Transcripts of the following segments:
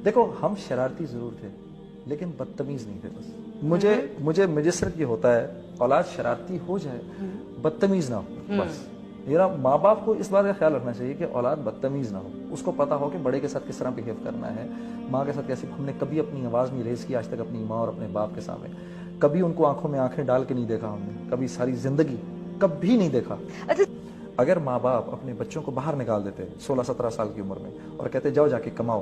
دیکھو ہم شرارتی ضرور تھے لیکن بدتمیز نہیں تھے. بس مجھے صرف یہ ہوتا ہے اولاد شرارتی ہو جائے بدتمیز نہ ہو. بس میرا ماں باپ کو اس بات کا خیال رکھنا چاہیے کہ اولاد بدتمیز نہ ہو, اس کو پتا ہو کہ بڑے کے ساتھ کس طرح بہیو کرنا ہے, ماں کے ساتھ کیسے. ہم نے کبھی اپنی آواز نہیں ریز کی آج تک اپنی ماں اور اپنے باپ کے سامنے, کبھی ان کو آنکھوں میں آنکھیں ڈال کے نہیں دیکھا ہم نے, کبھی ساری زندگی کبھی نہیں دیکھا. اگر ماں باپ اپنے بچوں کو باہر نکال دیتے 16-17 سال کی عمر میں اور کہتے جاؤ جا کے کماؤ,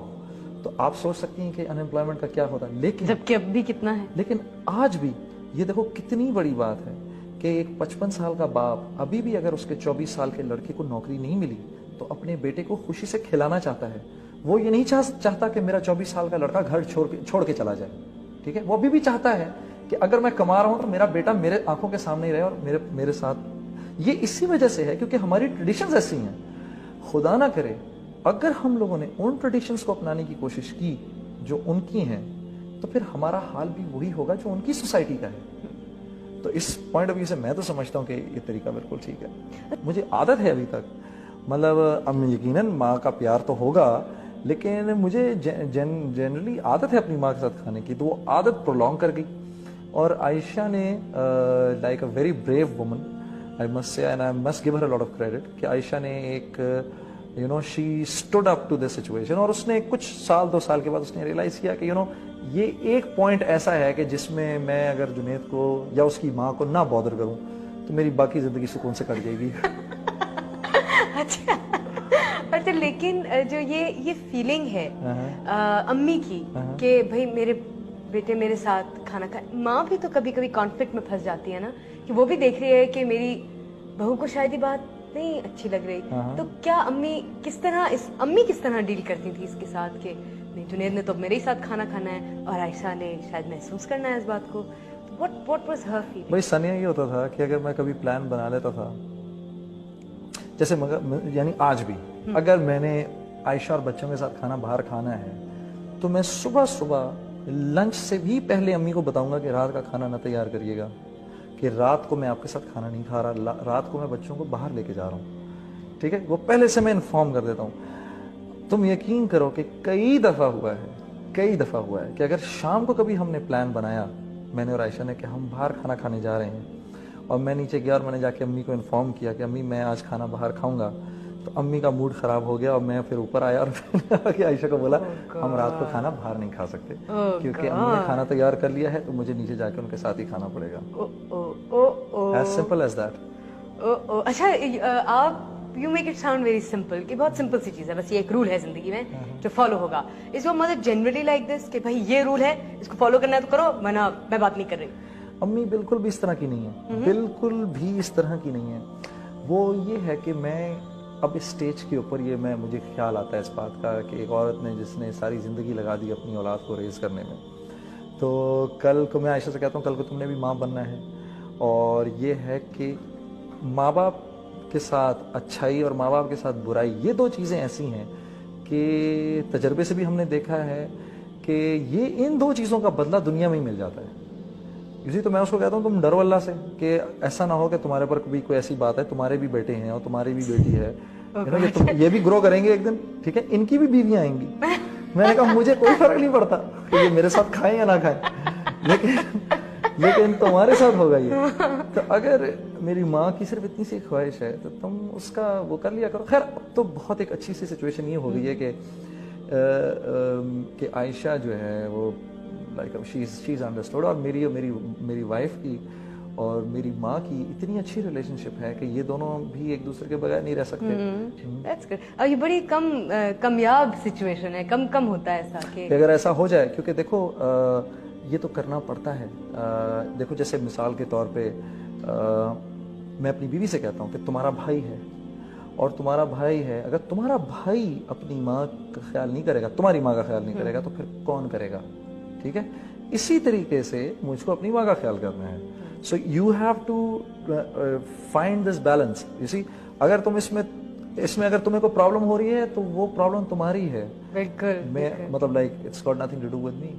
تو آپ سوچ سکتی ہیں کہ ان امپلائمنٹ کا کیا ہوتا ہے. لیکن جبکہ اب بھی کتنا ہے, لیکن آج بھی یہ دیکھو کتنی بڑی بات ہے کہ ایک 55 سال کا باپ ابھی بھی اگر اس کے 24 سال کے لڑکے کو نوکری نہیں ملی تو اپنے بیٹے کو خوشی سے کھلانا چاہتا ہے. وہ یہ نہیں چاہتا کہ میرا 24 سال کا لڑکا گھر چھوڑ کے چلا جائے. ٹھیک ہے, وہ ابھی بھی چاہتا ہے کہ اگر میں کما رہا ہوں تو میرا بیٹا میرے آنکھوں کے سامنے ہی رہے اور میرے ساتھ. یہ اسی وجہ سے ہے کیونکہ ہماری ٹریڈیشنز ایسی ہیں. خدا نہ کرے اگر ہم لوگوں نے ان ٹریڈیشنز کو اپنانے کی کوشش کی جو ان کی ہیں تو پھر ہمارا حال بھی وہی ہوگا جو ان کی سوسائٹی کا ہے. تو اس پوائنٹ آف ویو سے میں تو سمجھتا ہوں کہ یہ طریقہ بالکل ٹھیک ہے. مجھے عادت ہے ابھی تک, مطلب یقیناً ماں کا پیار تو ہوگا لیکن مجھے جنرلی عادت ہے اپنی ماں کے ساتھ کھانے کی, تو وہ عادت پرولونگ کر گئی. اور عائشہ نے like a very brave woman I must say, and I must give her a lot of credit, کہ عائشہ نے ایک she stood up to this situation, اور اس نے کچھ سال 2 سال کے بعد اس نے ریئلائز کیا کہ یہ ایک پوائنٹ ایسا ہے کہ جس میں میں اگر جنید کو یا اس کی ماں کو نہ بادر کروں تو میری باقی زندگی سکون سے کٹ جائے گی. اچھا لیکن جو یہ فیلنگ ہے امی کی کہ بھائی میرے بیٹے میرے ساتھ کھانا کھائے, ماں بھی تو کبھی کبھی کانفلکٹ میں پھنس جاتی ہے نا, کہ وہ بھی دیکھ رہی ہے کہ میری بہو کو شاید یہ بات نہیں اچھی لگ رہی. تو کیا امی کس طرح ڈیل کرتی تھی اس کے ساتھ کہ نہیں جنید نے تو میرے ہی ساتھ کھانا کھانا ہے اور عائشہ نے شاید محسوس کرنا ہے اس بات کو. What was her feeling? بھائی سنیا یہ ہوتا تھا کہ اگر میں کبھی پلان بنا لیتا تھا, جیسے یعنی آج بھی اگر میں نے عائشہ اور بچوں کے ساتھ کھانا باہر کھانا ہے تو میں صبح لنچ سے بھی پہلے امی کو بتاؤں گا کہ رات کا کھانا نہ تیار کریے گا, کہ رات کو میں آپ کے ساتھ کھانا نہیں کھا رہا, رات کو میں بچوں کو باہر لے کے جا رہا ہوں. ٹھیک ہے, وہ پہلے سے میں انفارم کر دیتا ہوں. تم یقین کرو کہ کئی دفعہ ہوا ہے کہ اگر شام کو کبھی ہم نے پلان بنایا میں نے اور عائشہ نے کہ ہم باہر کھانا کھانے جا رہے ہیں, اور میں نیچے گیا اور میں نے جا کے امی کو انفارم کیا کہ امی میں آج کھانا باہر کھاؤں گا, تو امی کا موڈ خراب ہو گیا اور میں پھر اوپر آیا اور عائشہ کو بولا ہم رات کو کھانا باہر نہیں کھا سکتے کیونکہ امی نے کھانا تیار کر لیا ہے تو مجھے نیچے جا کے ان کے ساتھ ہی کھانا پڑے گا. As simple as that. اچھا آپ you make it sound very simple, کہ بہت سمپل سی چیز ہے, بس یہ ایک رول ہے زندگی میں جو فالو ہوگا. Is your mother generally like this کہ بھائی یہ رول ہے اس کو فالو کرنا ہے تو کرو ورنہ میں بات نہیں کر رہی؟ امی بالکل بھی اس طرح کی نہیں ہے, بالکل بھی اس طرح کی نہیں ہے. وہ یہ ہے کہ میں اب اس سٹیج کے اوپر یہ مجھے خیال آتا ہے اس بات کا کہ ایک عورت نے جس نے ساری زندگی لگا دی اپنی اولاد کو ریز کرنے میں, تو کل کو میں عائشہ سے کہتا ہوں کل کو تم نے بھی ماں بننا ہے, اور یہ ہے کہ ماں باپ کے ساتھ اچھائی اور ماں باپ کے ساتھ برائی یہ 2 چیزیں ایسی ہیں کہ تجربے سے بھی ہم نے دیکھا ہے کہ یہ ان 2 چیزوں کا بدلہ دنیا میں ہی مل جاتا ہے. اسی تو میں اس کو کہتا ہوں تم ڈرو اللہ سے کہ ایسا نہ ہو کہ تمہارے پر بھی کوئی ایسی بات ہے, تمہارے بھی بیٹے ہیں اور تمہاری بھی بیٹی ہے, یہ بھی گرو کریں گے ایک دن, ٹھیک ہے, ان کی بھی بیویاں آئیں گی. میں نے کہا مجھے کوئی فرق نہیں پڑتا کہ یہ میرے ساتھ کھائیں یا نہ کھائیں, لیکن تمہارے ساتھ ہوگا یہ. تو اگر میری ماں کی صرف اتنی سی خواہش ہے تو تم اس کا وہ کر لیا کرو. خیر اب تو بہت ایک اچھی سی سچویشن یہ ہو گئی ہے کہ عائشہ جو ہے وہ لائک شیز انڈرسٹوڈ, اور میری وائف کی اور میری ماں کی اتنی اچھی ریلیشن شپ ہے کہ یہ دونوں بھی ایک دوسرے کے بغیر نہیں رہ سکتے. That's good. اور یہ بڑی کمیاب سچویشن ہے, کم ہوتا ہے ایسا کہ اگر ایسا ہو جائے, کیونکہ دیکھو یہ تو کرنا پڑتا ہے. دیکھو جیسے مثال کے طور پہ میں اپنی بیوی سے کہتا ہوں کہ تمہارا بھائی ہے اور تمہارا بھائی ہے, اگر تمہارا بھائی اپنی ماں کا خیال نہیں کرے گا, تمہاری ماں کا خیال نہیں کرے گا, تو پھر کون کرے گا؟ ٹھیک ہے, اسی طریقے سے مجھ کو اپنی ماں کا خیال کرنا ہے. So you have to find this balance. You see, اگر تم اس میں اگر تمہیں کوئی پرابلم ہو رہی ہے تو وہ پرابلم تمہاری ہے, بالکل مطلب like it's got nothing to do with me.